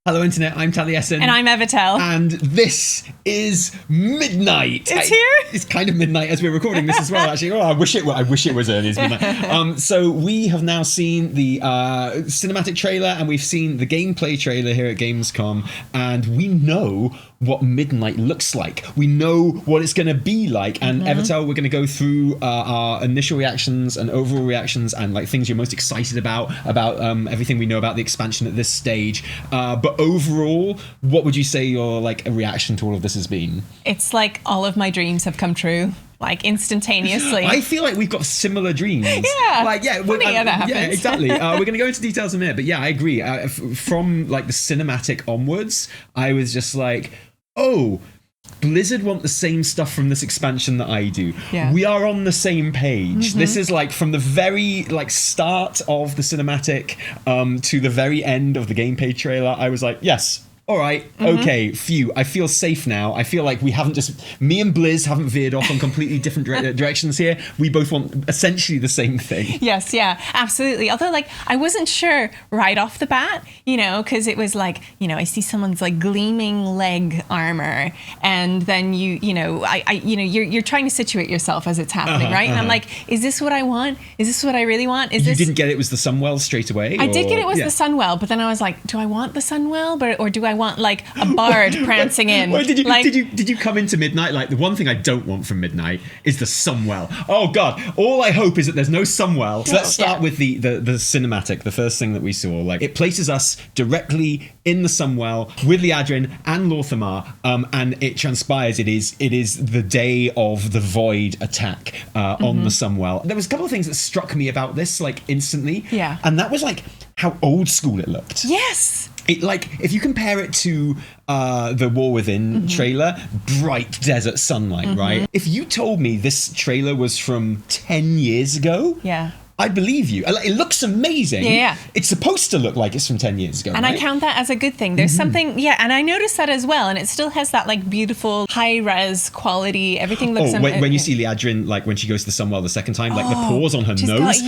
Hello, Internet. I'm Taliesin. And I'm Evitel. And this is Midnight. It's here? It's kind of midnight as we're recording this as well, actually. Oh, I wish it was early as midnight. So we have now seen the cinematic trailer and we've seen the gameplay trailer here at Gamescom. And we know what Midnight looks like. We know what it's going to be like. And Evitel, we're going to go through our initial reactions and overall reactions and like things you're most excited about everything we know about the expansion at this stage. But overall, what would you say your like a reaction to all of this has been? It's like all of my dreams have come true, like instantaneously. I feel like we've got similar dreams. Yeah. Like, yeah. Funny how that happens. Yeah, exactly. We're going to go into details in a minute, but yeah, I agree. From like the cinematic onwards, I was just like, oh, Blizzard want the same stuff from this expansion that I do. Yeah. We are on the same page. This is like from the very like start of the cinematic to the very end of the gameplay trailer. I was like, yes. All right, okay, phew, I feel safe now. I feel like we haven't me and Blizz haven't veered off on completely different directions here. We both want essentially the same thing. Yes, yeah, absolutely. Although, like, I wasn't sure right off the bat, you know, because it was like, you know, I see someone's like gleaming leg armor, and then you're trying to situate yourself as it's happening, right? And I'm like, is this what I want? Is this what I really want? You didn't get it was the Sunwell straight away? I did get it was the Sunwell, but then I was like, do I want the Sunwell, or do I want like a bard prancing in? Well, did you come into Midnight like the one thing I don't want from Midnight is the Sunwell? Oh god, all I hope is that there's no Sunwell. So let's start with the cinematic, the first thing that we saw. Like it places us directly in the Sunwell with Liadrin and Lorthemar, and it transpires it is the day of the Void attack on the Sunwell. There was a couple of things that struck me about this like instantly, and that was like how old school it looked. Yes. It, like, if you compare it to the War Within trailer, bright desert sunlight, right? If you told me this trailer was from 10 years ago, I'd believe you. It looks amazing. Yeah. It's supposed to look like it's from 10 years ago. And right? I count that as a good thing. There's something, and I noticed that as well. And it still has that like beautiful high-res quality. Everything looks amazing. When you see Liadrin, like when she goes to the Sunwell the second time, like the pores on her nose.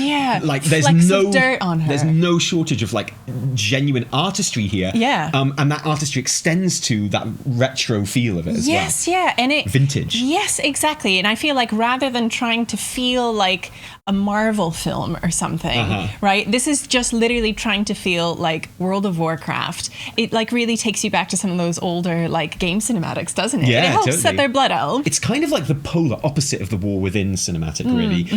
Like there's no dirt on her. There's no shortage of like genuine artistry here. Yeah. And that artistry extends to that retro feel of it as well. Yes, yeah. And it vintage. Yes, exactly. And I feel like rather than trying to feel like a Marvel film or something, right? This is just literally trying to feel like World of Warcraft. It like really takes you back to some of those older like game cinematics, doesn't it? Yeah, it helps that they're blood elves. It's kind of like the polar opposite of the War Within cinematic, really,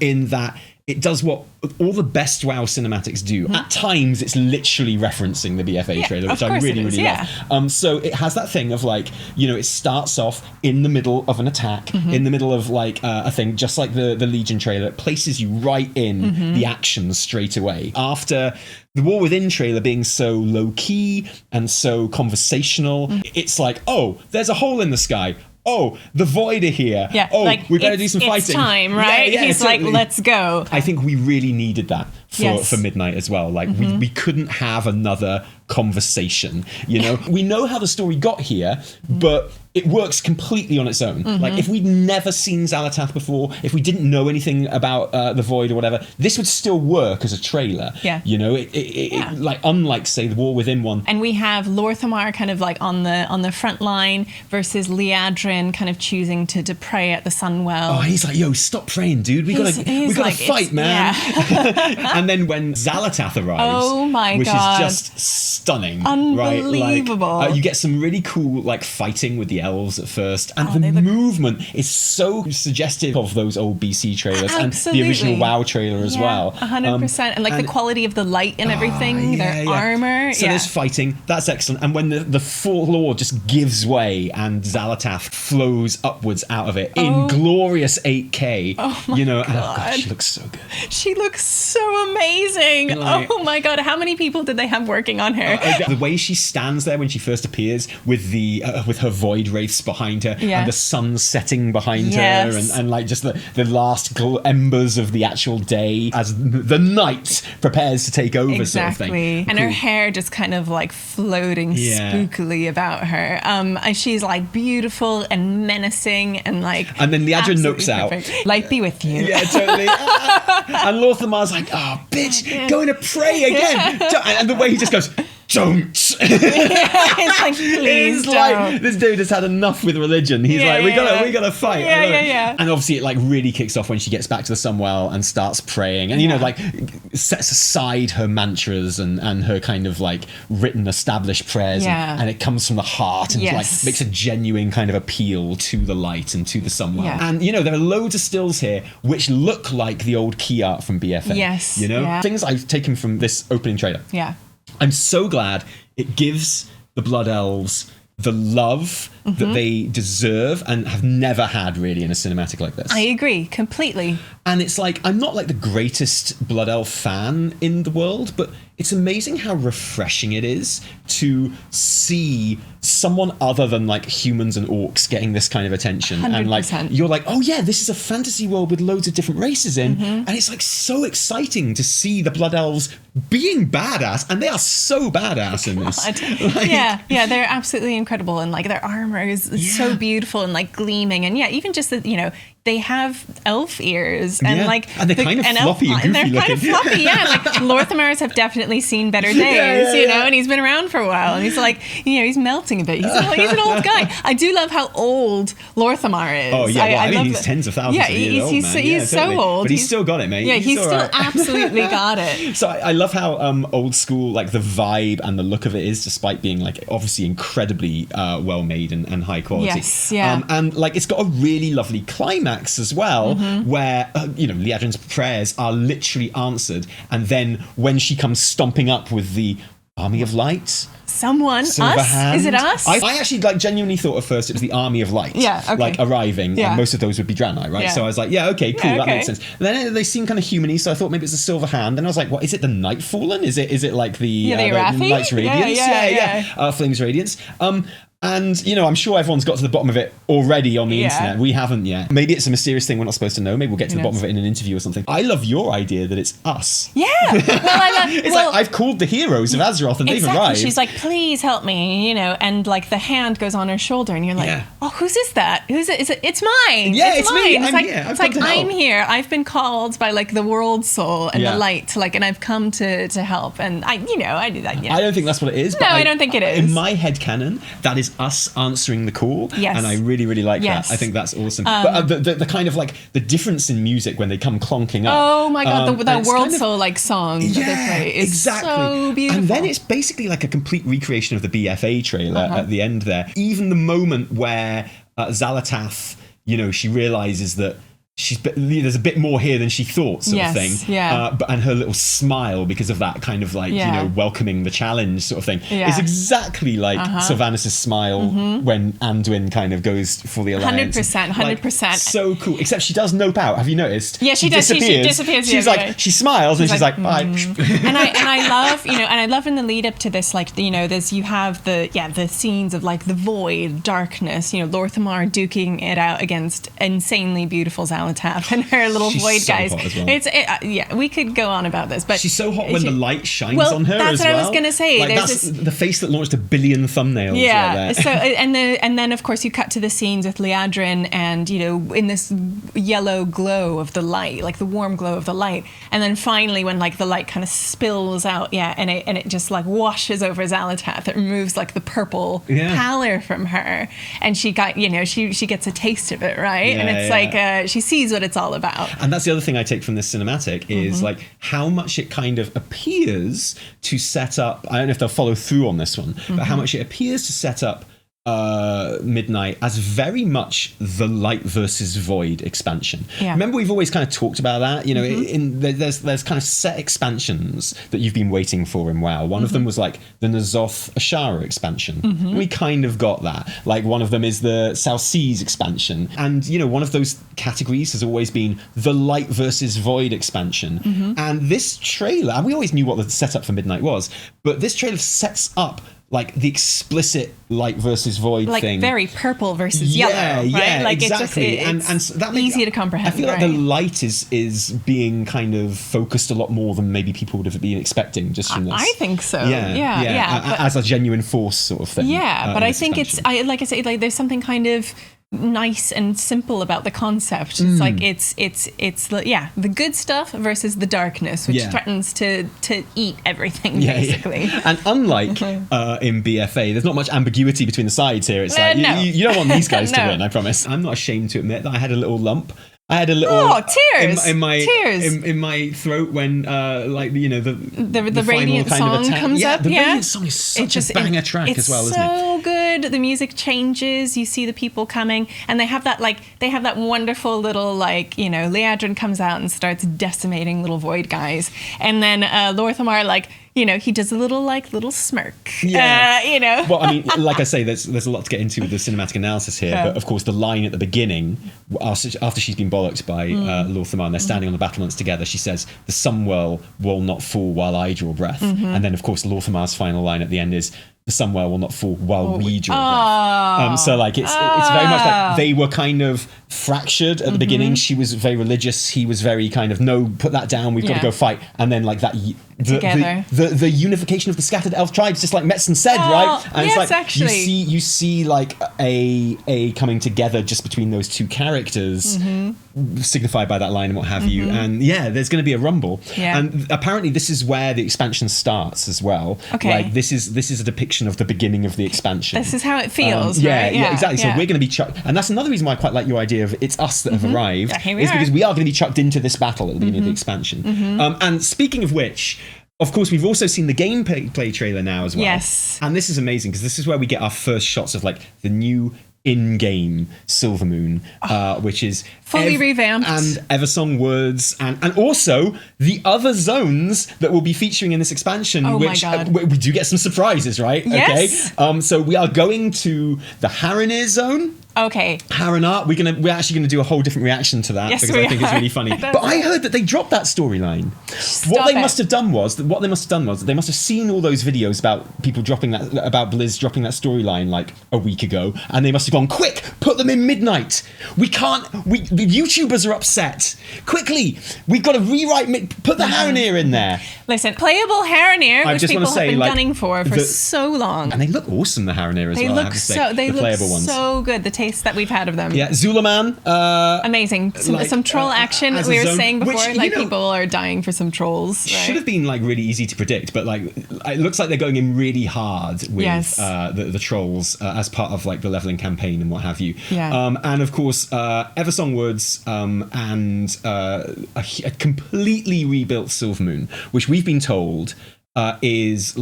in that it does what all the best WoW cinematics do. At times, it's literally referencing the BFA trailer, which I really, really love. So it has that thing of like, you know, it starts off in the middle of an attack, in the middle of like a thing, just like the Legion trailer. It places you right in the action straight away. After the War Within trailer being so low-key and so conversational, it's like, oh, there's a hole in the sky. Oh, the Void are here. Yeah, oh, like we better do some fighting. It's time, right? He's totally. Like, let's go. I think we really needed that for Midnight as well. Like, we couldn't have another conversation, you know? We know how the story got here, but it works completely on its own. Like, if we'd never seen Xal'atath before, if we didn't know anything about the Void or whatever, this would still work as a trailer. Yeah. You know, it like, unlike, say, the War Within one. And we have Lorthemar kind of like on the front line versus Liadrin kind of choosing to pray at the Sunwell. Oh, he's like, yo, stop praying, dude. We gotta fight, man. Yeah. And then when Xal'atath arrives, which is just stunning, unbelievable. Right? Like, you get some really cool like fighting with the elves at first, and the movement is so suggestive of those old BC trailers and the original WoW trailer as well. 100%. And like the quality of the light and everything, their armor. So there's fighting, that's excellent. And when the floor just gives way and Xal'atath flows upwards out of it in glorious 8K, you know, God, she looks so good. She looks so amazing. Like, oh my God, how many people did they have working on her? The way she stands there when she first appears with the with her void wraiths behind her and the sun setting behind her and like just the last embers of the actual day as the night prepares to take over sort of thing. And her hair just kind of like floating spookily about her. And she's like beautiful and menacing and like and then Liadrin nopes out. Light be with you. Yeah, totally. And Lorthemar's like, oh bitch, going to pray again. And the way he just goes, don't. It's like, please don't. Like, this dude has had enough with religion. He's like, we gotta fight. Yeah. And obviously it like really kicks off when she gets back to the Sunwell and starts praying, and you know, like sets aside her mantras and her kind of like written established prayers, and it comes from the heart, and like makes a genuine kind of appeal to the light and to the Sunwell. And you know, there are loads of stills here which look like the old key art from BFA. Yes. You know, things I've taken from this opening trailer. Yeah. I'm so glad it gives the Blood Elves the love that they deserve and have never had really in a cinematic like this. I agree completely. And it's like, I'm not like the greatest Blood Elf fan in the world, but it's amazing how refreshing it is to see someone other than like humans and orcs getting this kind of attention. 100%. And like, you're like, oh yeah, this is a fantasy world with loads of different races in. And it's like so exciting to see the Blood Elves being badass. And they are so badass in this. Like, yeah, they're absolutely incredible. And like their armor is so beautiful and like gleaming. And even just that, you know, they have elf ears and like and they're kind of floppy and goofy looking. They're kind of floppy, like Lorthemars have definitely seen better days, you know, and he's been around for a while, and he's like, you know, he's melting a bit. He's an old guy. I do love how old Lorthemar is. Oh yeah, well, I mean, he's tens of thousands of years old, man. He's so old, but he's still got it, mate. Yeah, he's still right. absolutely got it. So I love how old school, like the vibe and the look of it is, despite being like obviously incredibly well made and high quality. Yes, yeah. And like it's got a really lovely climax as well, where you know, Liadrin's prayers are literally answered, and then when she comes stomping up with the Army of Light. Someone, Silver us? Hand. Is it us? I actually like genuinely thought at first it was the Army of Light. Yeah, okay. Like arriving, Yeah. and most of those would be Draenei, right? Yeah. So I was like, yeah, okay, cool, that okay. makes sense. And then they seem kind of human-y, so I thought maybe it's a Silver Hand. And I was like, what, is it the Nightfallen? Is it like the Arathi? Night's Radiance? Yeah. Flame's Radiance. And, you know, I'm sure everyone's got to the bottom of it already on the internet. We haven't yet. Maybe it's a mysterious thing we're not supposed to know. Maybe we'll get to the bottom of it in an interview or something. I love your idea that it's us. Yeah. Well, It's like, I've called the heroes of Azeroth and they've arrived. She's like, please help me, you know, and like the hand goes on her shoulder and you're like, oh, whose is that? Who's it? Is it? It's mine. Yeah, it's me. mine. I've It's like come to help. I'm here. I've been called by like the world soul and the light to like, and I've come to help. And I do that. Yeah. I don't think that's what it is. No, But I don't think it is. In my headcanon, that is us answering the call. Yes. And I really, really like that. I think that's awesome. But the kind of like the difference in music when they come clonking up. Oh my God, the and world kind of, soul like song that they play is so beautiful. And then it's basically like a complete recreation of the BFA trailer at the end there. Even the moment where Xal'atath, you know, she realizes that there's a bit more here than she thought, sort of thing. Yeah. And her little smile because of that kind of like, you know, welcoming the challenge sort of thing is exactly like Sylvanas' smile when Anduin kind of goes for the alliance. 100%. So cool. Except she does nope out. Have you noticed? Yeah, she does. She disappears. She's like, she smiles and she's like, bye. And I love, you know, and I love in the lead up to this, like, you know, you have the scenes of like the void, darkness, you know, Lorthemar duking it out against insanely beautiful Xal'atath and her little void so guys. Hot as well. We could go on about this, but she's so hot when the light shines on her. That's as what well. I was gonna say. Like, that's the face that launched 1 billion thumbnails. Yeah. Right there. So and then of course you cut to the scenes with Liadrin and, you know, in this yellow glow of the light, like the warm glow of the light, and then finally when like the light kind of spills out, and it just like washes over Xal'atath, it removes like the purple pallor from her, and she got, you know, she gets a taste of it, right? And it's like she sees what it's all about. And that's the other thing I take from this cinematic is like how much it kind of appears to set up, I don't know if they'll follow through on this one, but how much it appears to set up Midnight as very much the light versus void expansion. Remember, we've always kind of talked about that, you know, there's kind of set expansions that you've been waiting for in WoW. One of them was like the N'Zoth Ashara expansion. We kind of got that. Like one of them is the South Seas expansion, and you know, one of those categories has always been the light versus void expansion. And this trailer, and we always knew what the setup for Midnight was, but this trailer sets up like the explicit light versus void like thing, like very purple versus yellow, right? Yeah, like exactly. It's And so that makes easy to comprehend. I feel like the light is being kind of focused a lot more than maybe people would have been expecting just from this. I think so. Yeah. As a genuine force sort of thing. Yeah, but I think expansion. Like I say, like there's something kind of nice and simple about the concept. It's like it's the good stuff versus the darkness, which threatens to eat everything basically. And unlike in BFA, there's not much ambiguity between the sides here. It's like you don't want these guys to win, I promise. I'm not ashamed to admit that I had a little lump. I had a little tears in my throat when the Radiant song comes up. The Radiant song is such a banger track as well, isn't it? It's so good. The music changes. You see the people coming, and they have that wonderful little Liadrin comes out and starts decimating little void guys, and then Lorthemar he does a little smirk. Yeah. Well, I mean, like I say, there's a lot to get into with the cinematic analysis here. But of course, the line at the beginning, after she's been bollocked by Lorthemar and they're standing on the battlements together, she says, "The Sunwell will not fall while I draw breath." And then, of course, Lorthemar's final line at the end is, "The Sunwell will not fall while we draw breath." So it's very much like they were kind of fractured at the beginning. She was very religious. He was very kind of, no, put that down. We've got to go fight. And then the unification of the scattered elf tribes, just like Metzen said, right? And yes, it's like actually. you see like a coming together just between those two characters, signified by that line and what have you. And there's going to be a rumble. And apparently this is where the expansion starts as well. Like this is a depiction of the beginning of the expansion. This is how it feels, right? Yeah, exactly. So we're going to be chucked, and that's another reason why I quite like your idea of it's us that have arrived, because we are going to be chucked into this battle at the beginning of the expansion. And speaking of which, of course, we've also seen the gameplay trailer now as well. Yes. And this is amazing because this is where we get our first shots of like the new in-game Silvermoon, which is fully revamped, and Eversong words, and also the other zones that will be featuring in this expansion. Which we do get some surprises, right? Yes. Okay. So we are going to the Haranir zone. Okay. Haranir. We're actually going to do a whole different reaction to that because I think it's really funny. But I heard that they dropped that storyline. What they must have done was they must have seen all those videos about people about Blizz dropping that storyline like a week ago, and they must have gone, quick, put them in Midnight. The YouTubers are upset. Quickly, we've got to rewrite. Put the Haranir in there. Listen, playable Haranir, which people have been gunning for the, so long, and they look awesome. The Haranir as well. I have to say. They look playable ones. So good. The taste that we've had of them. Yeah, Zulaman. Amazing. Some troll action. We were saying before, people are dying for some trolls. Right? Should have been really easy to predict, but it looks like they're going in really hard with the trolls as part of the leveling campaign and what have you. Yeah. And of course, Eversong words and a completely rebuilt Silvermoon, which we've been told is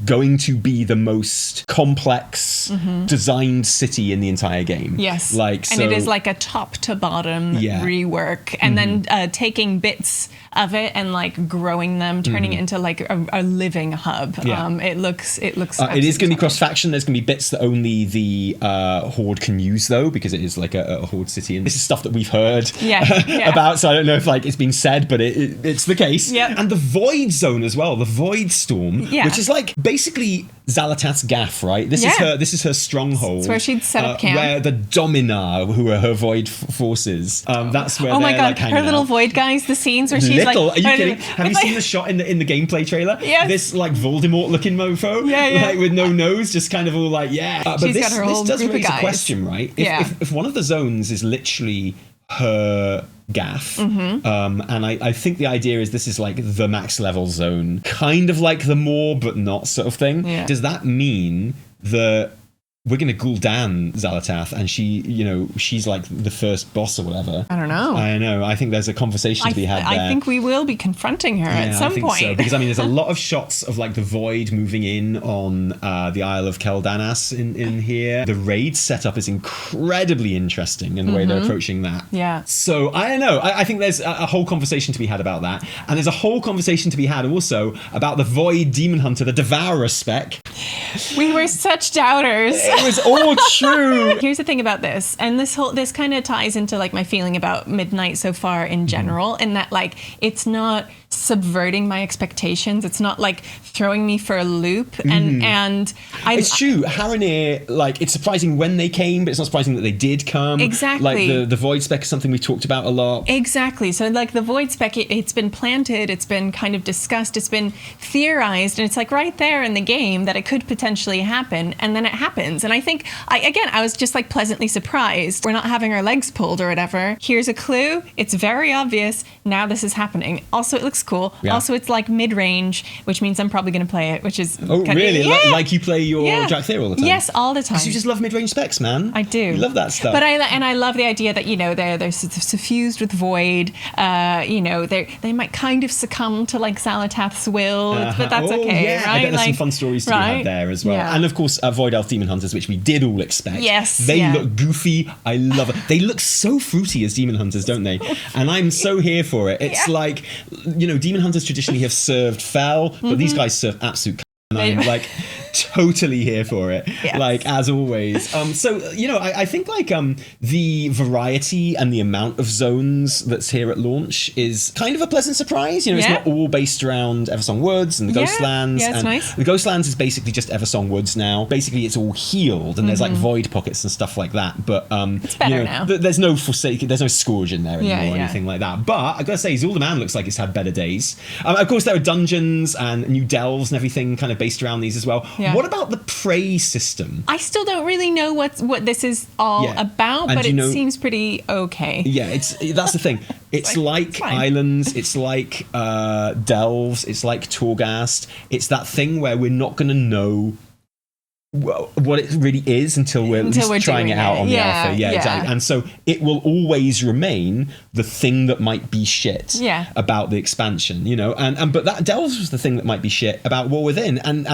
going to be the most complex designed city in the entire game. Yes. And it is a top to bottom rework, and then taking bits of it and growing them, turning it into a living hub. It looks it is going to be cross faction. There's going to be bits that only the Horde can use though, because it is a Horde city, and this is stuff that we've heard about, so I don't know if it's been said, but it's the case. And the Void Zone as well, the Void Storm, which is basically Xal'atath's gaff, right? This is her stronghold. It's where she'd set up camp. Where the Dominar, who are her Void forces, that's where my god, her little Void guys, the scenes where she's are you kidding? Have you seen the shot in the gameplay trailer? Yes. This Voldemort looking mofo, with no nose, just kind of all but she's got her whole this does group raise of a guys. question, right? If one of the zones is literally her gaff, and I think the idea is this is the max level zone, kind of like the Maw but not sort of thing. Does that mean that we're going to Gul'dan Xal'atath and she's the first boss or whatever? I don't know. I think there's a conversation to be had there. I think we will be confronting her at some point. So, because there's a lot of shots of the Void moving in on the Isle of Keldanas in here. The raid setup is incredibly interesting in the way they're approaching that. Yeah. So I don't know. I think there's a whole conversation to be had about that, and there's a whole conversation to be had also about the Void Demon Hunter, the Devourer spec. We were such doubters. It was all true. Here's the thing about this, and this kind of ties into my feeling about Midnight so far in general, in that it's not subverting my expectations. It's not like throwing me for a loop. And it's true. Haranir, like, it's surprising when they came, but it's not surprising that they did come. Exactly. Like the void spec is something we talked about a lot. Exactly. So like the void spec, it's been planted, it's been kind of discussed, it's been theorized, and it's like right there in the game that it could potentially happen, and then it happens. And I think I was just like pleasantly surprised. We're not having our legs pulled or whatever. Here's a clue. It's very obvious. Now this is happening. Also, it looks cool. Yeah. Also, it's like mid-range, which means I'm probably going to play it, which is really? Like you play your Dracthair all the time? Yes, all the time. Because you just love mid-range specs, man. I do. You love that stuff. But I love the idea that, you know, they're suffused with void. You know, they might kind of succumb to like Xal'atath's will, but that's okay, right? I bet there's some fun stories to have there as well. Yeah. And of course, Void Elf Demon Hunters, which we did all expect. Yes. They look goofy. I love it. They look so fruity as Demon Hunters, don't they? And I'm so here for it. It's like, you know, Demon Hunters traditionally have served Fel, but these guys serve absolute. And I'm like totally here for it, like as always. So, you know, I think like the variety and the amount of zones that's here at launch is kind of a pleasant surprise. You know, it's not all based around Eversong Woods and the Ghostlands. Yeah, it's nice. The Ghostlands is basically just Eversong Woods now. Basically, it's all healed and there's like void pockets and stuff like that. But it's better now. There's no Forsaken, there's no Scourge in there anymore or anything like that. But I gotta say, Xal'atath looks like it's had better days. Of course, there are dungeons and new delves and everything kind of based around these as well. Yeah. What about the prey system? I still don't really know what this is all about, but it seems pretty okay. Yeah, that's the thing. It's like islands, it's like delves, it's like Torghast. It's that thing where we're not going to know what it really is until we're trying it out on the alpha. Yeah, exactly. And so it will always remain the thing that might be shit about the expansion, you know. And but that Delves was the thing that might be shit about War Within, and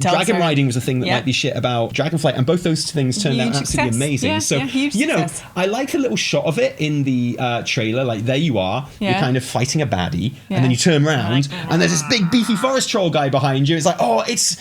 Dragon Riding was the thing that might be shit about Dragonflight, and both those things turned out absolutely amazing. So you know, I like a little shot of it in the trailer. Like there you are, you're kind of fighting a baddie, and then you turn around, and there's this big beefy forest troll guy behind you. It's like, oh, it's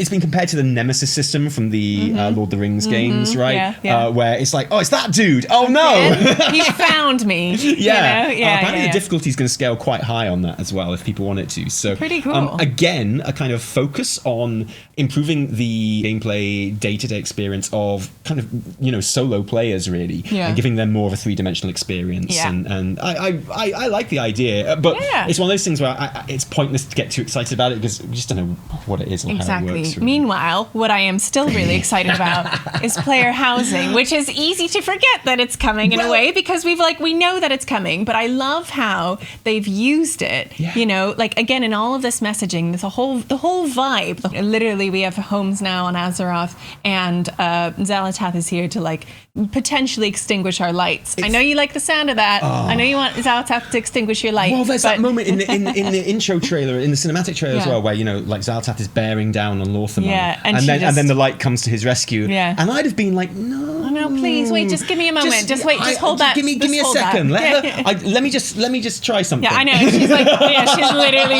been compared to the Nemesis system from the Lord of the Rings games, right? Where it's like, oh, it's that dude. Oh no, he found me. Apparently the difficulty is going to scale quite high on that as well if people want it to. So pretty cool. Again, a kind of focus on improving the gameplay day-to-day experience of kind of, you know, solo players really, and giving them more of a three-dimensional experience. And I like the idea, but it's one of those things where it's pointless to get too excited about it because we just don't know what it is or how it works. Really. Meanwhile, what I am still really excited about is player housing, which is easy to forget that it's coming in a way because we know that it's coming, but I love how they've used it. You know, like again in all of this messaging, the whole vibe. Literally, we have homes now on Azeroth, and Xal'atath is here to like potentially extinguish our lights. I know you like the sound of that. I know you want Xal'atath to extinguish your light. Well, there's that moment in the intro trailer, in the cinematic trailer as well, where, you know, like Xal'atath is bearing down on Lorthemar, and then the light comes to his rescue, and I'd have been like, no, please wait, just give me a moment, just hold that. Give me a second. Let me just try something. Yeah, I know. She's like,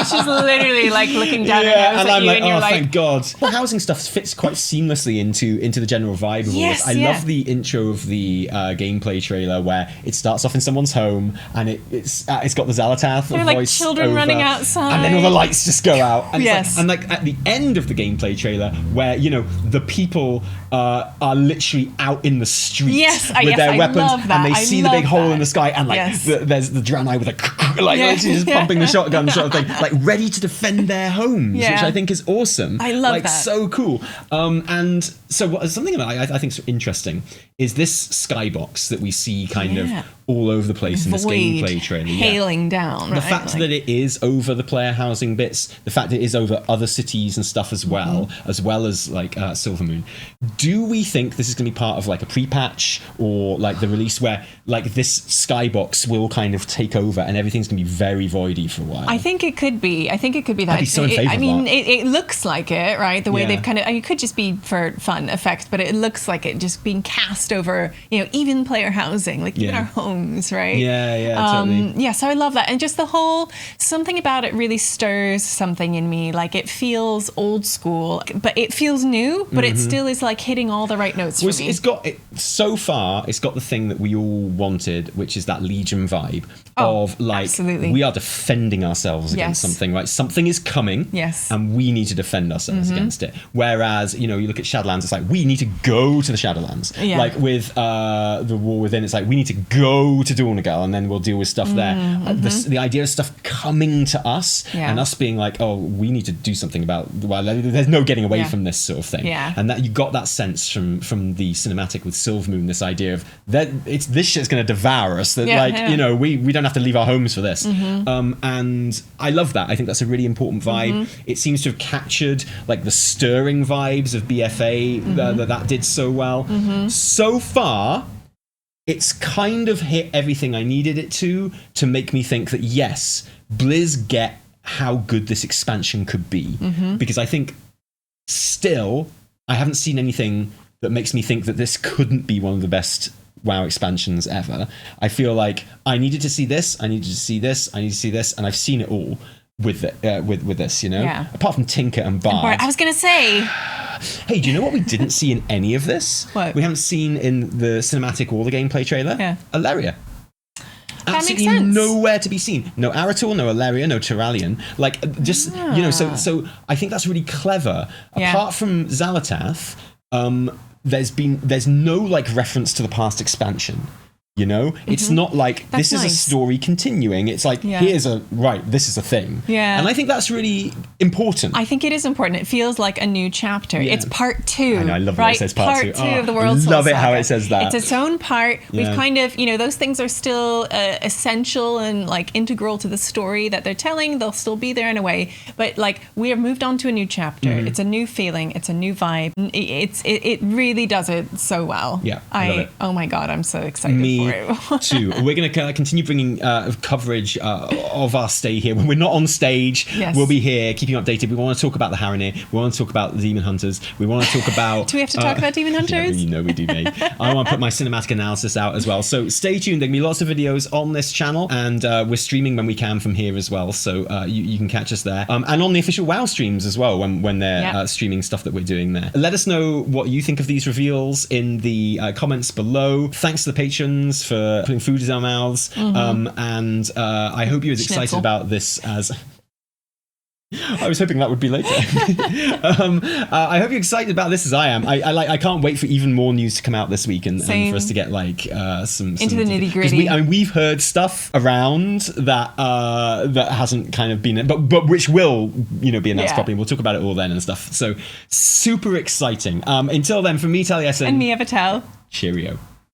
she's literally like looking down her nose and at I'm you, like, and you're like, thank God. The housing stuff fits quite seamlessly into the general vibe of all this. I love the intro of the gameplay trailer where it starts off in someone's home and it's got the Xal'atath they're like children running outside, and then all the lights just go out. And like at the end of the gameplay trailer where, you know, the people are literally out in the streets with their weapons, and they see the big hole in the sky, and like there's the Draenei with she's just pumping the shotgun sort of thing, like ready to defend their homes, which I think is awesome. I love that. So cool. And so something that I think is interesting is this skybox that we see kind of all over the place in this gameplay trailer. Hailing down. The fact that it is over the player housing bits, the fact that it is over other cities and stuff as well as like Silvermoon. Do we think this is going to be part of like a pre-patch or like the release where like this skybox will kind of take over and everything's going to be very voidy for a while? I think it could be that. I'd be so in favour of that. It looks like it, right? The way they've kind of, it could just be for fun effect, but it looks like it just being cast over, you know, even player housing, like even our homes, right? Totally. So I love that. And just the whole, something about it really stirs something in me. Like it feels old school, but it feels new, but it still is like hitting all the right notes for me. It's got so far, it's got the thing that we all wanted, which is that Legion vibe of like, absolutely. we are defending ourselves against something, right? Something is coming, and we need to defend ourselves against it. Whereas, you look at Shadowlands, it's like, we need to go to the Shadowlands. Like with the War Within, it's like, we need to go to Dornagal and then we'll deal with stuff there. The idea of stuff coming to us and us being like, oh, we need to do something about, well, there's no getting away from this sort of thing. And that you got that sense from the cinematic with Silvermoon, this idea of that this shit's going to devour us, that we don't have to leave our homes for this. And I love that. I think that's a really important vibe. It seems to have captured like the stirring vibes of BFA that did so well. So far, it's kind of hit everything I needed it to make me think that yes, Blizz get how good this expansion could be. Because I think still I haven't seen anything that makes me think that this couldn't be one of the best WoW expansions ever. I feel like I needed to see this, I needed to see this, I need to see this, and I've seen it all with this, apart from Tinker and Bard. I was gonna say, hey, do you know what we didn't see in any of this? What? We haven't seen in the cinematic or the gameplay trailer? Alaria. Absolutely makes sense. Nowhere to be seen. No Arator, no Alaria, no Tyrallion. Like, just, so I think that's really clever. Apart from Xal'atath, there's no like reference to the past expansion. It's not like this is a story continuing. It's like, this is a thing. And I think that's really important. I think it is important. It feels like a new chapter. It's part 2. I know, I love that it says part 2. Part 2 of the World Soul I love it Saga. how it says that. It's its own part. We've kind of, those things are still essential and like integral to the story that they're telling. They'll still be there in a way. But like, we have moved on to a new chapter. It's a new feeling. It's a new vibe. It really does it so well. Yeah, I love it. Oh my God, I'm so excited for it. Too. We're going to continue bringing coverage of our stay here. When we're not on stage, we'll be here keeping you updated. We want to talk about the Haranir. We want to talk about the Demon Hunters. We want to talk about... Do we have to talk about Demon Hunters? Yeah, we do, mate. I want to put my cinematic analysis out as well. So stay tuned. There'll be lots of videos on this channel, and we're streaming when we can from here as well. So you can catch us there. And on the official WoW streams as well, when they're streaming stuff that we're doing there. Let us know what you think of these reveals in the comments below. Thanks to the patrons for putting food in our mouths, and I hope you're as excited about this as I was hoping that would be later. I hope you're excited about this as I am. I can't wait for even more news to come out this week and for us to get like some into the nitty gritty. We've heard stuff around that that hasn't kind of been, but which will be announced properly. We'll talk about it all then and stuff. So super exciting. Until then, from me, Taliesin, and me, Evitel. Cheerio.